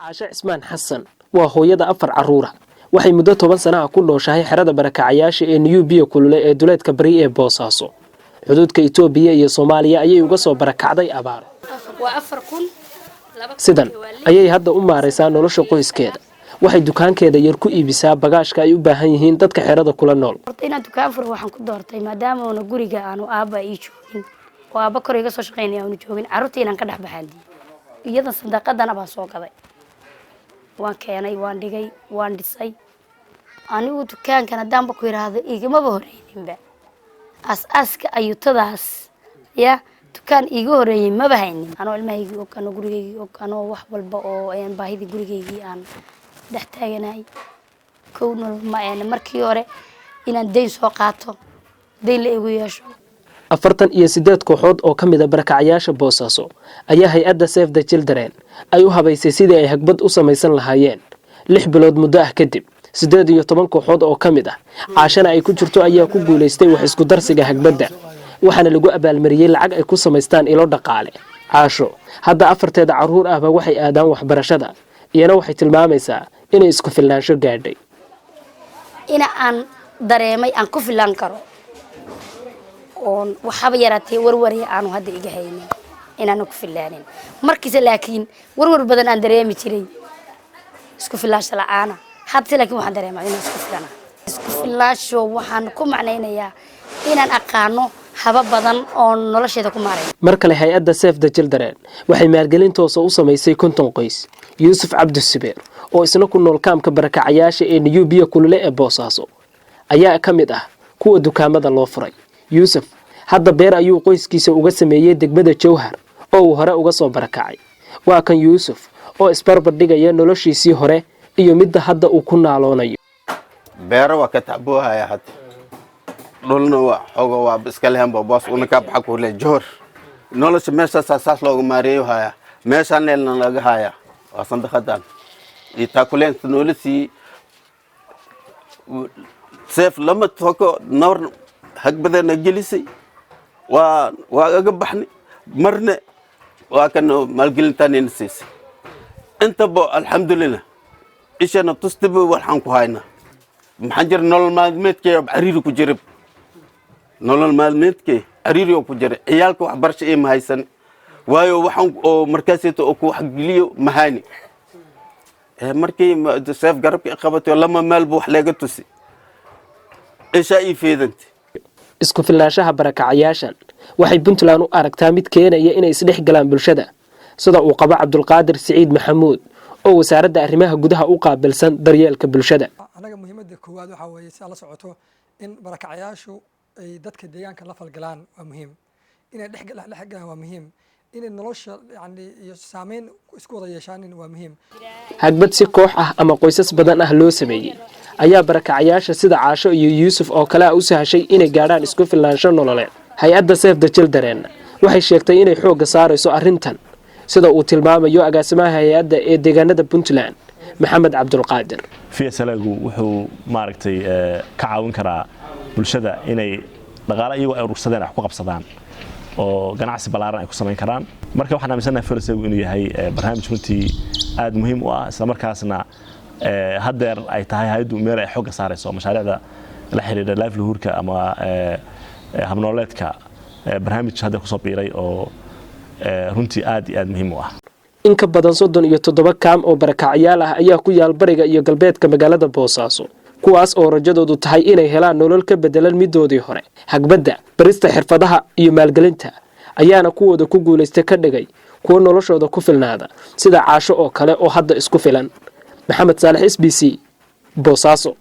عاشا عثمان حسن وهويدا أفر عرورة waxay muddo 10 sano ku nooshahay xerada barakacayaasha ee New Bio kulule ee duleedka bari ee Boosaaso xuduudka Itoobiya iyo Soomaaliya ayay uga soo barakacday abaar waa 4000 sidan ayay hadda u maareysaa nolosha qoyskeeda waxay dukaankeeda yar ku iibisaa bagaashka ay u baahan yihiin dadka xerada kula nool inaan dukaan furo waxaan ku doortay maadaama uu guriga aanu aaba ii joogin oo aaba kor iga soo shaqeynaya aanu joogin carruurtiina ka dhaxbaxaan iyada sadaqadana baa soo gaday waan keenay waan dhigay waan dhisay anigu dukaankan hadaan ba ku yiraahdo igama horeyninba aska ayutadaas ya dukaan iga horeeyay ma bahaynin anoo ilmahayga oo kan gurigeyga oo kan wax walba oo aan baahida gurigeyga aan dhex taaganahay koowna ma aan markii hore inaan deyn soo qaato deyn la igu yeesho 48 kooxood oo kamid ah barakacayaasha Boosaaso ayaa hay'adda Save the Children ay u habaysay sidii ay hagbad u samaysan lahaayeen 6 bilood muddo ah kadib 18 kooxood oo kamid ah caashana ay ku jirto ayaa ku guuleystay wax isku darsiga hagbadda waxaana lagu abaalmariyay lacag ay ku samaystaan ilo dhaqaale caasho hadda afarteeda caruur ahba waxay aadaan waxbarashada iyana waxay tilmaamaysaa inay isku filnaansho gaadhay aan dareemay aan ku filan karo oo waxaba yaraatay warwari aanu hadda iga haynin inaan ku filaanin markiisa laakiin warwar badan aan dareemi jiray isku filaansho la'aana hadda laakiin waxaan dareemaa inaan isku filaansho waxaan ku macnaynayaa inaan aqaano haba badan oo nolosheeda ku maareeyo markale hay'adda Save the Children waxay maalgelin toos ah u samaysay 50 qoys Yuusuf Cabdisibeer oo isna ku nool kaamka barakacayaasha ee New Bio kulule ee Boosaaso ayaa kamid ah kuwa dukaamada loo furay Yuusuf hadda beer ayuu qoyskiisa uga sameeyay degmada Jowhar oo uu hore uga soo barakacay waa kan Yuusuf oo isbarbar dhigaya noloshiisii hore iyo midda hadda uu ku naaloonayo beero waa ka tacbuuhaya hadda dhulna waa xogo waa iska leeyahay boos una ka baxa ku leeyahay Jowhar nolosha meesha saas loogu maareeyo haya meesha neelna laga haya waa sandaxadan itakuleen nolosii seef lama toko noor hagbadana gelisay waa aga baxni marna waa kan maalgelintaan siisay inta bo alxamdulillah ishana tustaba waxaan ku hayna maxaan jir nolol maalmeedkay cariiri ku jirib nolol maalmeedkay cariiri ku jira ciyaalka wax barasho ee mahaysan waayo waxaan oo markaaseeto oo ku wax geliyo mahani markii seef garabka qabato lama meel buu wax laga tusi isha ay feedantay isku filnaanshaha barakacayaashan waxay Puntland u aragtaa mid keenaya inay isdhex galaan bulshada sida uu qaba Cabdulqaadir Saciid Maxamuud oo wasaaradda arrimaha gudaha u qaabilsan daryeelka bulshada anaga muhiimadda koowaad waxa weeye si la socoto in barakacayaashu ay dadka deegaanka la falgalaan waa muhiim inay dhex galaan waa muhiim in nolosha iyo saameyn isku wada yeeshaan waa muhiim hagbad si koox ah ama qoysas badan ah loo sameeyay ayaa barakacayaasha sida Caasho iyo Yuusuf oo kala u sahashay inay gaaraan isku filnaansho nololeed hay'adda Save the Children waxay sheegtay inay xoog saarayso arrintan sida uu tilmaamayo agaasimaha hay'adda ee deegaanada Puntland Maxamed Cabdulqaadir fiisalagu wuxuu maaragtay ka caawin karaa bulshada inay dhaqaale iyagu ay urursadeen wax ku qabsadaan oo ganacsi balaaran ay ku sameyn karaan marka waxaan aaminsanahay fiisalagu inuu yahay barnaamij runtii aad muhiim u ah isla markaasna hadeer ay tahay hay'addu meel ay xoog saarayso mashaariicda la xiriira livelihoodka ama habnooleedka barnaamij hadda ku soo biiray oo runtii aad iyo aad muhiim u ah in ka badan 37 kaam oo barakacayaal ah ayaa ku yaal bariga iyo galbeedka magaalada Boosaaso kuwaas oo rajadoodu tahay inay helaan nolol ka bedelan midoodii hore hagbadda barista xirfadaha iyo maalgelinta ayaana kuwooda ku guuleystay ka dhigay kuwa noloshooda ku filnaada sida Caasho oo kale oo hadda isku filan Maxamed Saalax SBC Boosaaso